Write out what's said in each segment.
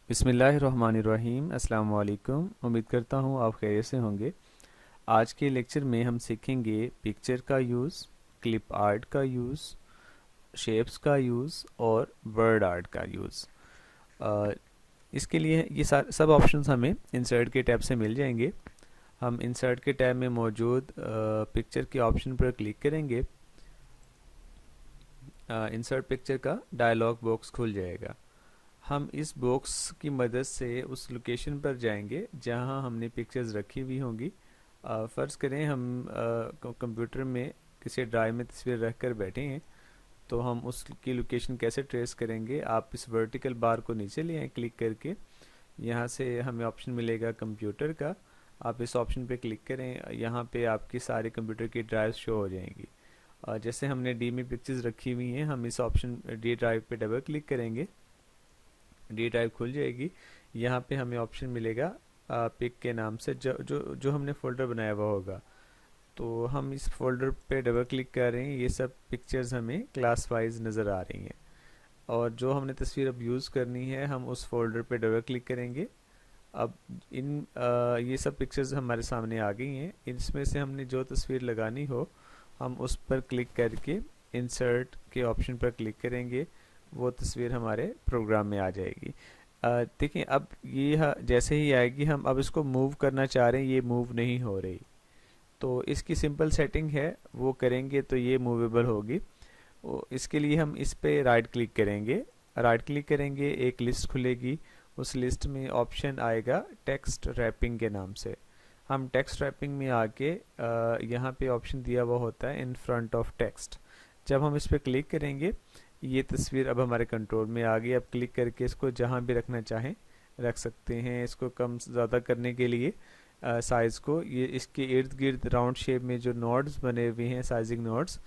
बिस्मिल्लाहिर्रहमानिर्रहीम। अस्सलाम वालेकुम। उम्मीद करता हूँ आप खैरियत से होंगे। आज के लेक्चर में हम सीखेंगे पिक्चर का यूज़, क्लिप आर्ट का यूज़, शेप्स का यूज़ और वर्ड आर्ट का यूज़। अ, इसके लिए ये सब ऑप्शंस हमें इंसर्ट के टैब से मिल जाएंगे। हम इंसर्ट के टैब में मौजूद पिक्चर के ऑप्शन पर क्लिक करेंगे। इंसर्ट पिक्चर का डायलॉग बॉक्स खुल जाएगा। हम इस बॉक्स की मदद से उस लोकेशन पर जाएंगे जहां हमने पिक्चर्स रखी हुई होंगी। फ़र्ज़ करें हम कंप्यूटर में किसी ड्राइव में तस्वीर रख कर बैठे हैं, तो हम उसकी लोकेशन कैसे ट्रेस करेंगे। आप इस वर्टिकल बार को नीचे ले आए क्लिक करके। यहाँ से हमें ऑप्शन मिलेगा कंप्यूटर का। आप इस ऑप्शन पे क्लिक करें, यहाँ पे आपकी सारे कंप्यूटर की ड्राइव शो हो जाएंगी। जैसे हमने डी में पिक्चर्स रखी हुई हैं, हम इस ऑप्शन डी ड्राइव पे डबल क्लिक करेंगे, डी ड्राइव खुल जाएगी। यहाँ पे हमें ऑप्शन मिलेगा पिक के नाम से, जो जो जो हमने फ़ोल्डर बनाया हुआ होगा। तो हम इस फोल्डर पे डबल क्लिक कर रहे हैं, ये सब पिक्चर्स हमें क्लास वाइज नज़र आ रही हैं। और जो हमने तस्वीर अब यूज़ करनी है, हम उस फोल्डर पे डबल क्लिक करेंगे। अब ये सब पिक्चर्स हमारे सामने आ गई हैं। इसमें से हमने जो तस्वीर लगानी हो, हम उस पर क्लिक करके इंसर्ट के ऑप्शन पर क्लिक करेंगे। वो तस्वीर हमारे प्रोग्राम में आ जाएगी। देखिए, अब ये जैसे ही आएगी, हम अब इसको मूव करना चाह रहे हैं, ये मूव नहीं हो रही। तो इसकी सिंपल सेटिंग है, वो करेंगे तो ये मूवेबल होगी। इसके लिए हम इस पे राइट क्लिक करेंगे। राइट क्लिक करेंगे, एक लिस्ट खुलेगी। उस लिस्ट में ऑप्शन आएगा टेक्स्ट रैपिंग के नाम से। हम टेक्स्ट रैपिंग में आके यहाँ पे ऑप्शन दिया हुआ होता है इन फ्रंट ऑफ टेक्स्ट। जब हम इस पर क्लिक करेंगे, ये तस्वीर अब हमारे कंट्रोल में आ गई। अब क्लिक करके इसको जहाँ भी रखना चाहें रख सकते हैं। इसको कम ज़्यादा करने के लिए साइज़ को, ये इसके इर्द गिर्द राउंड शेप में जो नोड्स बने हुए हैं, साइजिंग नोड्स,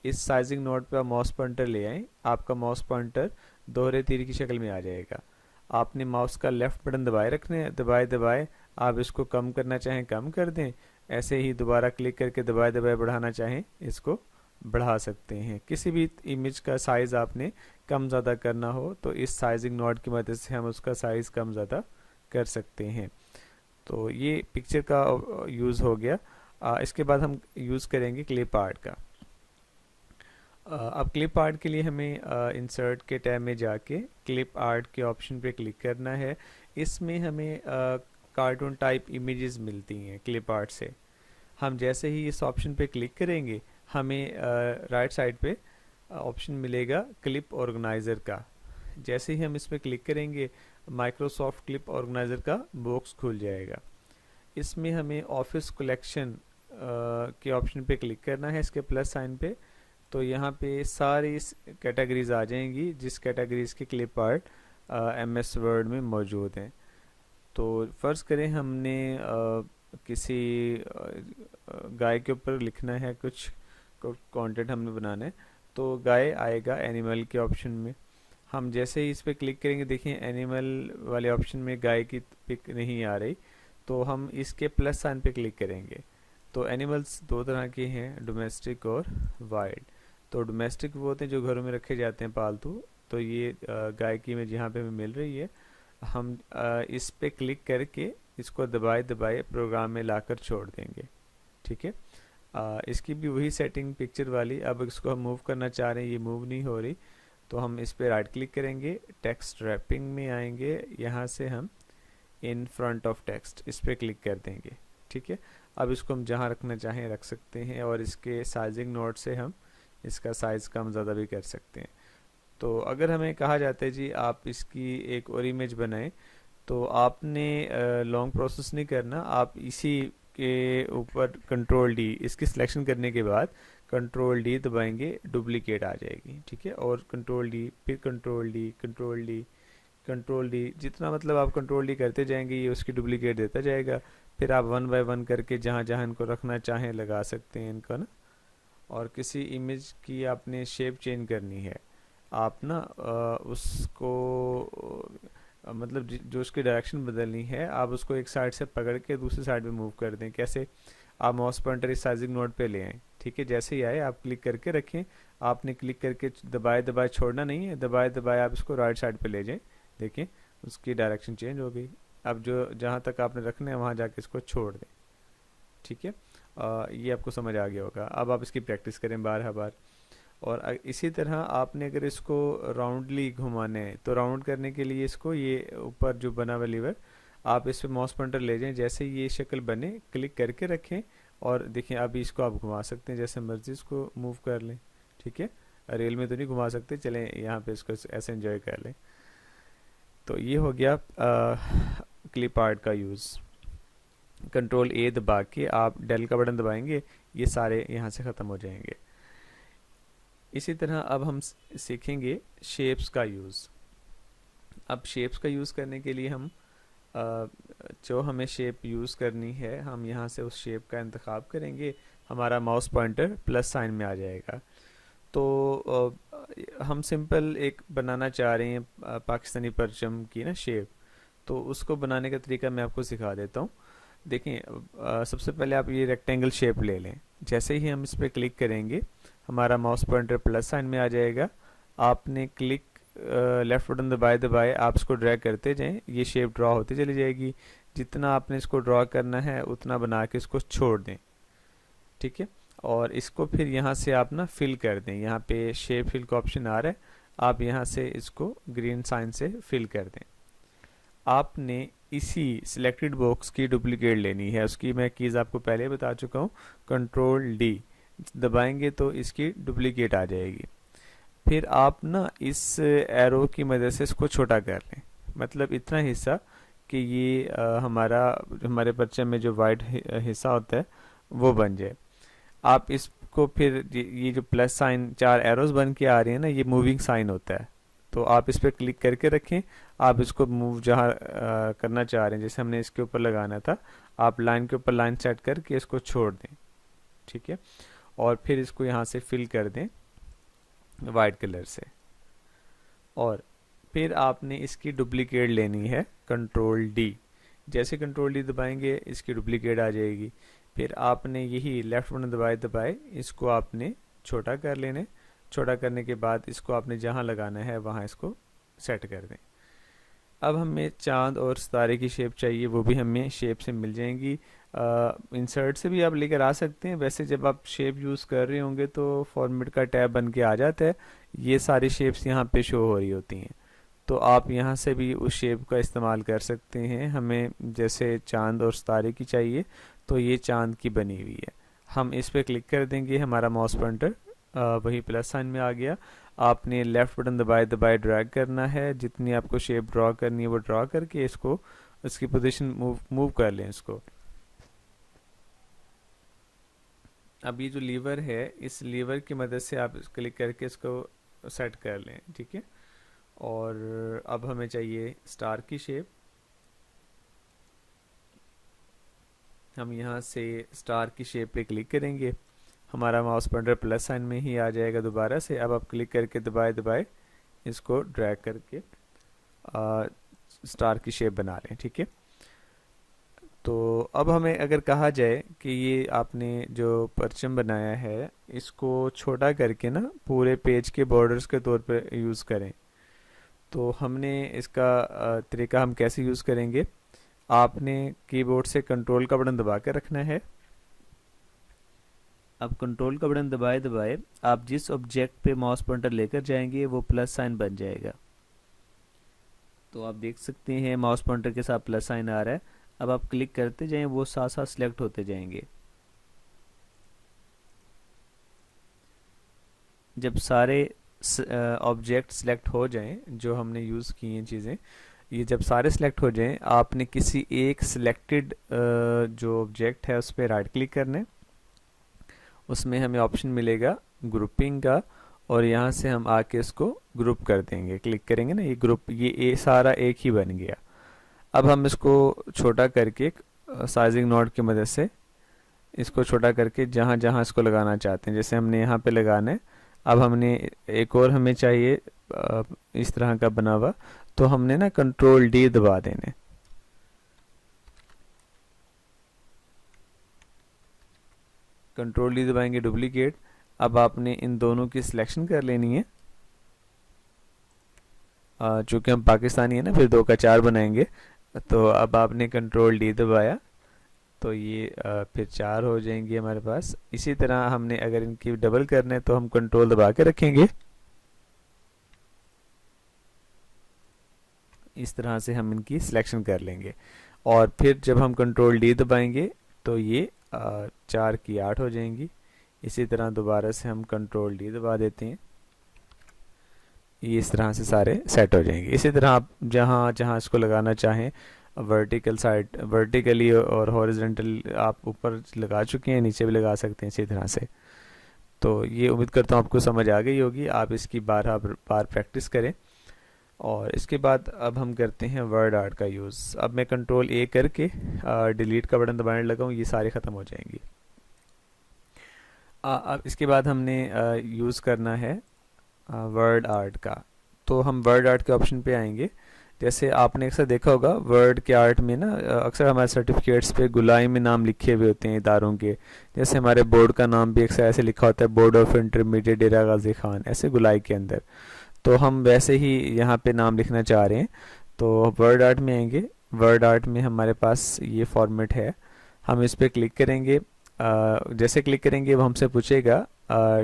इस साइजिंग नोड पर माउस पॉइंटर ले आएँ। आपका माउस पॉइंटर दोहरे तीर की शक्ल में आ जाएगा। आपने माउस का लेफ़्ट बटन दबाए रखने हैं, दबाए दबाए आप इसको कम करना चाहें कम कर दें। ऐसे ही दोबारा क्लिक करके दबाए दबाए बढ़ाना चाहें इसको बढ़ा सकते हैं। किसी भी इमेज का साइज़ आपने कम ज़्यादा करना हो, तो इस साइजिंग नोड की मदद से हम उसका साइज़ कम ज़्यादा कर सकते हैं। तो ये पिक्चर का यूज़ हो गया। इसके बाद हम यूज़ करेंगे क्लिप आर्ट का। अब क्लिप आर्ट के लिए हमें इंसर्ट के टैब में जाके क्लिप आर्ट के ऑप्शन पे क्लिक करना है। इसमें हमें कार्टून टाइप इमेजेस मिलती हैं क्लिप आर्ट से। हम जैसे ही इस ऑप्शन पे क्लिक करेंगे, हमें राइट साइड पे ऑप्शन मिलेगा क्लिप ऑर्गेनाइज़र का। जैसे ही हम इस पर क्लिक करेंगे, माइक्रोसॉफ्ट क्लिप ऑर्गेनाइज़र का बॉक्स खुल जाएगा। इसमें हमें ऑफिस कलेक्शन के ऑप्शन पे क्लिक करना है, इसके प्लस साइन पे। तो यहाँ पे सारी कैटेगरीज आ जाएंगी जिस कैटेगरीज के क्लिप आर्ट MS वर्ड में मौजूद हैं। तो फ़र्ज़ करें हमने किसी गाय के ऊपर लिखना है, कुछ कंटेंट हमने बनाना है, तो गाय आएगा एनिमल के ऑप्शन में। हम जैसे ही इस पर क्लिक करेंगे, देखिए एनिमल वाले ऑप्शन में गाय की पिक नहीं आ रही। तो हम इसके प्लस साइन पे क्लिक करेंगे। तो एनिमल्स दो तरह के हैं, डोमेस्टिक और वाइल्ड। तो डोमेस्टिक वो होते हैं जो घरों में रखे जाते हैं पालतू। तो ये गाय की इमेज यहाँ पे हमें मिल रही है। हम इस पे क्लिक करके इसको दबाए दबाए प्रोग्राम में लाकर छोड़ देंगे। ठीक है। इसकी भी वही सेटिंग पिक्चर वाली। अब इसको हम मूव करना चाह रहे हैं, ये मूव नहीं हो रही। तो हम इस पे राइट क्लिक करेंगे, टेक्स्ट रैपिंग में आएंगे, यहाँ से हम इन फ्रंट ऑफ टेक्स्ट इस पे क्लिक कर देंगे। ठीक है। अब इसको हम जहाँ रखना चाहें रख सकते हैं, और इसके साइजिंग नोट से हम इसका साइज़ कम ज़्यादा भी कर सकते हैं। तो अगर हमें कहा जाता है जी आप इसकी एक और इमेज बनाएं, तो आपने लॉन्ग प्रोसेस नहीं करना। आप इसी के ऊपर कंट्रोल डी, इसकी सिलेक्शन करने के बाद कंट्रोल डी दबाएंगे, डुप्लीकेट आ जाएगी। ठीक है। और कंट्रोल डी, फिर control D, control D, control D, जितना मतलब आप कंट्रोल डी करते जाएंगे ये उसकी डुप्लीकेट देता जाएगा। फिर आप वन बाय वन करके जहाँ जहाँ इनको रखना चाहें लगा सकते हैं इनको ना। और किसी इमेज की आपने शेप चेंज करनी है, आप ना उसको मतलब जो उसकी डायरेक्शन बदलनी है, आप उसको एक साइड से पकड़ के दूसरी साइड में मूव कर दें। कैसे? आप माउस पॉइंटर इस साइजिंग नोड पे ले आएँ। ठीक है। जैसे ही आए आप क्लिक करके रखें। आपने क्लिक करके दबाए दबाए छोड़ना नहीं है, दबाए दबाए आप इसको राइट साइड पे ले जाएं। देखें उसकी डायरेक्शन चेंज हो गई। अब जो जहाँ तक आपने रखना है वहाँ जाके इसको छोड़ दें। ठीक है, ये आपको समझ आ गया होगा। अब आप इसकी प्रैक्टिस करें बार बार। और इसी तरह आपने अगर इसको राउंडली घुमाना है तो राउंड करने के लिए इसको ये ऊपर जो बना हुआ लीवर, आप इस पे माउस पॉइंटर ले जाएं, जैसे ये शक्ल बने क्लिक करके रखें और देखें अभी इसको आप घुमा सकते हैं जैसे मर्जी इसको मूव कर लें। ठीक है, रेल में तो नहीं घुमा सकते, चलें यहाँ पे इसको ऐसे एंजॉय कर लें। तो ये हो गया क्लिप आर्ट का यूज़। कंट्रोल ए दबा के आप डेल का बटन दबाएंगे, ये सारे यहाँ से ख़त्म हो जाएंगे। इसी तरह अब हम सीखेंगे शेप्स का यूज़। अब शेप्स का यूज़ करने के लिए हम जो हमें शेप यूज़ करनी है हम यहाँ से उस शेप का इंतखाब करेंगे, हमारा माउस पॉइंटर प्लस साइन में आ जाएगा। तो हम सिंपल एक बनाना चाह रहे हैं पाकिस्तानी परचम की ना शेप, तो उसको बनाने का तरीका मैं आपको सिखा देता हूँ। देखें, सबसे पहले आप ये रेक्टेंगल शेप ले लें। जैसे ही हम इस पर क्लिक करेंगे हमारा माउस पॉइंटर प्लस साइन में आ जाएगा। आपने क्लिक लेफ्ट बटन दबाए दबाए आप इसको ड्रैग करते जाएं, ये शेप ड्रॉ होती चली जाएगी। जितना आपने इसको ड्रॉ करना है उतना बना के इसको छोड़ दें। ठीक है, और इसको फिर यहाँ से आप ना फिल कर दें। यहाँ पे शेप फिल का ऑप्शन आ रहा है, आप यहाँ से इसको ग्रीन साइन से फिल कर दें। आपने इसी सिलेक्टेड बॉक्स की डुप्लीकेट लेनी है, उसकी मैं कीज़ आपको पहले बता चुका हूँ। कंट्रोल डी दबाएंगे तो इसकी डुप्लीकेट आ जाएगी। फिर आप ना इस एरो की मदद से इसको छोटा कर लें, मतलब इतना हिस्सा कि ये हमारे परचम में जो वाइट हिस्सा होता है वो बन जाए। आप इसको फिर ये जो प्लस साइन 4 एरोज बन के आ रही है ना, ये मूविंग साइन होता है, तो आप इस पर क्लिक करके रखें। आप इसको मूव जहाँ करना चाह रहे हैं, जैसे हमने इसके ऊपर लगाना था, आप लाइन के ऊपर लाइन सेट करके इसको छोड़ दें। ठीक है, और फिर इसको यहाँ से फिल कर दें वाइट कलर से। और फिर आपने इसकी डुप्लीकेट लेनी है, कंट्रोल डी। जैसे कंट्रोल डी दबाएंगे इसकी डुप्लीकेट आ जाएगी। फिर आपने यही लेफ्ट बटन दबाए दबाए इसको आपने छोटा कर लेने। छोटा करने के बाद इसको आपने जहाँ लगाना है वहाँ इसको सेट कर दें। अब हमें चांद और सितारे की शेप चाहिए, वो भी हमें शेप से मिल जाएंगी। इंसर्ट से भी आप लेकर आ सकते हैं। वैसे जब आप शेप यूज़ कर रहे होंगे तो फॉर्मेट का टैब बन के आ जाता है, ये सारी शेप्स यहाँ पे शो हो रही होती हैं, तो आप यहाँ से भी उस शेप का इस्तेमाल कर सकते हैं। हमें जैसे चांद और सितारे की चाहिए तो ये चांद की बनी हुई है, हम इस पर क्लिक कर देंगे, हमारा माउस पॉइंटर वही प्लस साइन में आ गया। आपने लेफ्ट बटन दबाए दबाए ड्रैग करना है, जितनी आपको शेप ड्रॉ करनी है वो ड्रॉ करके इसको इसकी पोजीशन मूव कर लें इसको। अब ये जो लीवर है, इस लीवर की मदद से आप क्लिक करके इसको सेट कर लें। ठीक है, और अब हमें चाहिए स्टार की शेप। हम यहाँ से स्टार की शेप पे क्लिक करेंगे, हमारा माउस पॉइंटर प्लस साइन में ही आ जाएगा दोबारा से। अब आप क्लिक करके दबाए दबाए इसको ड्रैग करके स्टार की शेप बना लें। ठीक है, तो अब हमें अगर कहा जाए कि ये आपने जो परचम बनाया है इसको छोटा करके ना पूरे पेज के बॉर्डर्स के तौर पर यूज़ करें, तो हमने इसका तरीका हम कैसे यूज़ करेंगे। आपने कीबोर्ड से कंट्रोल का बटन दबा के रखना है। अब कंट्रोल का बटन दबाए दबाए आप जिस ऑब्जेक्ट पे माउस पॉइंटर लेकर जाएंगे वो प्लस साइन बन जाएगा। तो आप देख सकते हैं माउस पॉइंटर के साथ प्लस साइन आ रहा है। अब आप क्लिक करते जाएं, वो साथ साथ सिलेक्ट होते जाएंगे। जब सारे ऑब्जेक्ट सिलेक्ट हो जाएं जो हमने यूज़ की हैं चीज़ें, ये जब सारे सिलेक्ट हो जाएं आपने किसी एक सिलेक्टेड जो ऑब्जेक्ट है उस पर राइट क्लिक करना है। उसमें हमें ऑप्शन मिलेगा ग्रुपिंग का, और यहाँ से हम आके इसको ग्रुप कर देंगे। क्लिक करेंगे ना, ये ग्रुप ये सारा एक ही बन गया। अब हम इसको छोटा करके साइजिंग नॉट की मदद से इसको छोटा करके जहाँ जहाँ इसको लगाना चाहते हैं, जैसे हमने यहाँ पे लगाना है। अब हमने एक और हमें चाहिए इस तरह का बना हुआ, तो हमने ना कंट्रोल डी दबा देने। कंट्रोल डी दबाएंगे डुप्लीकेट। अब आपने इन दोनों की सिलेक्शन कर लेनी है। चूँकि हम पाकिस्तानी है ना, फिर 2 का 4 बनाएंगे। तो अब आपने कंट्रोल डी दबाया तो ये फिर 4 हो जाएंगी हमारे पास। इसी तरह हमने अगर इनकी डबल करना है तो हम कंट्रोल दबा के रखेंगे। इस तरह से हम इनकी सिलेक्शन कर लेंगे और फिर जब हम कंट्रोल डी दबाएंगे तो ये 4 की 8 हो जाएंगी। इसी तरह दोबारा से हम कंट्रोल डी दबा देते हैं, ये इस तरह से सारे सेट हो जाएंगे। इसी तरह आप जहाँ जहाँ इसको लगाना चाहें, वर्टिकल साइड वर्टिकली और हॉरिजॉन्टल आप ऊपर लगा चुके हैं, नीचे भी लगा सकते हैं इसी तरह से। तो ये उम्मीद करता हूँ आपको समझ आ गई होगी। आप इसकी बार बार प्रैक्टिस करें। और इसके बाद अब हम करते हैं वर्ड आर्ट का यूज़। अब मैं कंट्रोल ए करके डिलीट का बटन दबाने लगा हूँ, ये सारे ख़त्म हो जाएंगी। अब इसके बाद हमने यूज़ करना है वर्ड आर्ट का। तो हम वर्ड आर्ट के ऑप्शन पे आएंगे। जैसे आपने अक्सर देखा होगा वर्ड के आर्ट में ना, अक्सर हमारे सर्टिफिकेट्स पे गुलाई में नाम लिखे हुए होते हैं इदारों के। जैसे हमारे बोर्ड का नाम भी अक्सर ऐसे लिखा होता है, बोर्ड ऑफ इंटरमीडिएट डेरा गाजी खान, ऐसे गुलाई के अंदर। तो हम वैसे ही यहाँ पे नाम लिखना चाह रहे हैं। तो वर्ड आर्ट में आएंगे। वर्ड आर्ट में हमारे पास ये फॉर्मेट है, हम इस पर क्लिक करेंगे। जैसे क्लिक करेंगे वो हमसे पूछेगा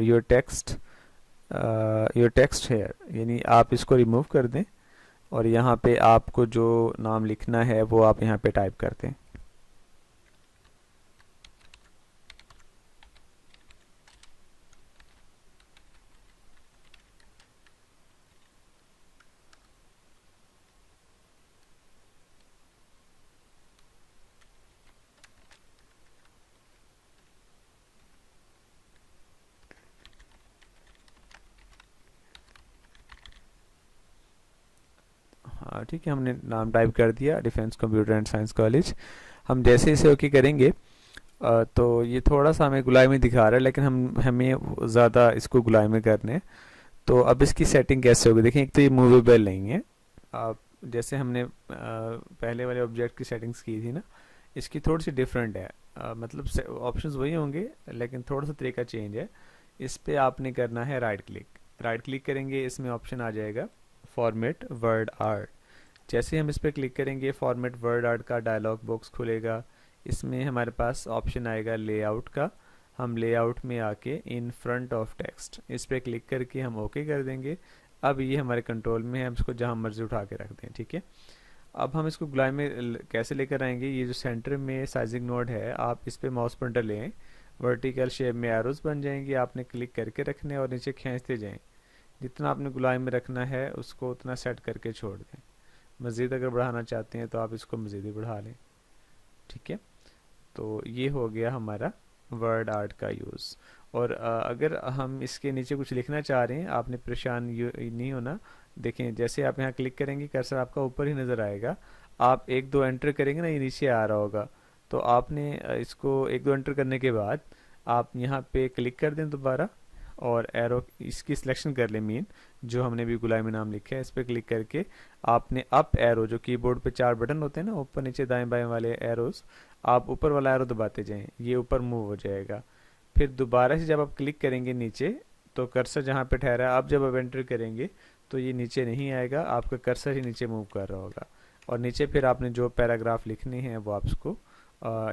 योर टेक्स्ट हेयर, यानी आप इसको रिमूव कर दें और यहाँ पे आपको जो नाम लिखना है वो आप यहाँ पे टाइप कर दें। हाँ ठीक है, हमने नाम टाइप कर दिया, defence computer and science college. हम जैसे इसे ओके करेंगे तो ये थोड़ा सा हमें गुलाई में दिखा रहा है, लेकिन हमें ज़्यादा इसको गुलाई में करने हैं। तो अब इसकी सेटिंग कैसे होगी देखें। एक तो ये मूवेबल नहीं है। आप जैसे हमने पहले वाले ऑब्जेक्ट की सेटिंग्स की थी ना, इसकी थोड़ी सी डिफरेंट है। मतलब ऑप्शंस वही होंगे लेकिन थोड़ा सा तरीका चेंज है। इस पे आपने करना है राइट क्लिक। राइट क्लिक करेंगे, इसमें ऑप्शन आ जाएगा फॉर्मेट वर्ड आर्ट। जैसे हम इस पर क्लिक करेंगे फॉर्मेट वर्ड आर्ट का डायलॉग बॉक्स खुलेगा। इसमें हमारे पास ऑप्शन आएगा लेआउट का। हम लेआउट में आके इन फ्रंट ऑफ टेक्स्ट इस पर क्लिक करके हम ओके कर देंगे। अब ये हमारे कंट्रोल में है, हम इसको जहाँ मर्जी उठा के रख दें। ठीक है, अब हम इसको गुलाई में कैसे लेकर आएंगे। ये जो सेंटर में साइजिंग नोड है, आप इस पर माउस पॉइंटर लें, वर्टिकल शेप में एरोज बन जाएंगे, आपने क्लिक करके रखने और नीचे खींचते जाएं। जितना आपने गुलाई में रखना है उसको उतना सेट करके छोड़ दें। मज़ीद अगर बढ़ाना चाहते हैं तो आप इसको मज़ीद ही बढ़ा लें। ठीक है, तो ये हो गया हमारा वर्ड आर्ट का यूज़। और अगर हम इसके नीचे कुछ लिखना चाह रहे हैं, आपने परेशान नहीं होना। देखें जैसे आप यहाँ क्लिक करेंगे कर्सर आपका ऊपर ही नज़र आएगा। आप 1-2 एंटर करेंगे ना, ये नीचे आ रहा होगा। तो आपने इसको 1-2 एंटर करने के बाद आप यहाँ पे क्लिक कर दें दोबारा और एरो इसकी सिलेक्शन कर लें मेन, जो हमने भी गुलाई में नाम लिखा है। इस पर क्लिक करके आपने अप एरो, जो कीबोर्ड पे 4 बटन होते हैं ना, ऊपर नीचे दाएं बाएं वाले एरोस, आप ऊपर वाला एरो दबाते जाएं, ये ऊपर मूव हो जाएगा। फिर दोबारा से जब आप क्लिक करेंगे नीचे तो कर्सर जहाँ पे ठहरा है, आप जब अब एंटर करेंगे तो ये नीचे नहीं आएगा, आपका कर्सर ही नीचे मूव कर रहा होगा। और नीचे फिर आपने जो पैराग्राफ लिखने हैं वो आप उसको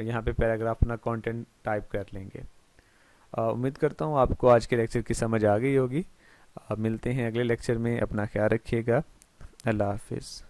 यहाँ पे पैराग्राफ अपना कंटेंट टाइप कर लेंगे। उम्मीद करता हूँ आपको आज के लेक्चर की समझ आ गई होगी। मिलते हैं अगले लेक्चर में, अपना ख्याल रखिएगा। अल्लाह हाफिज़।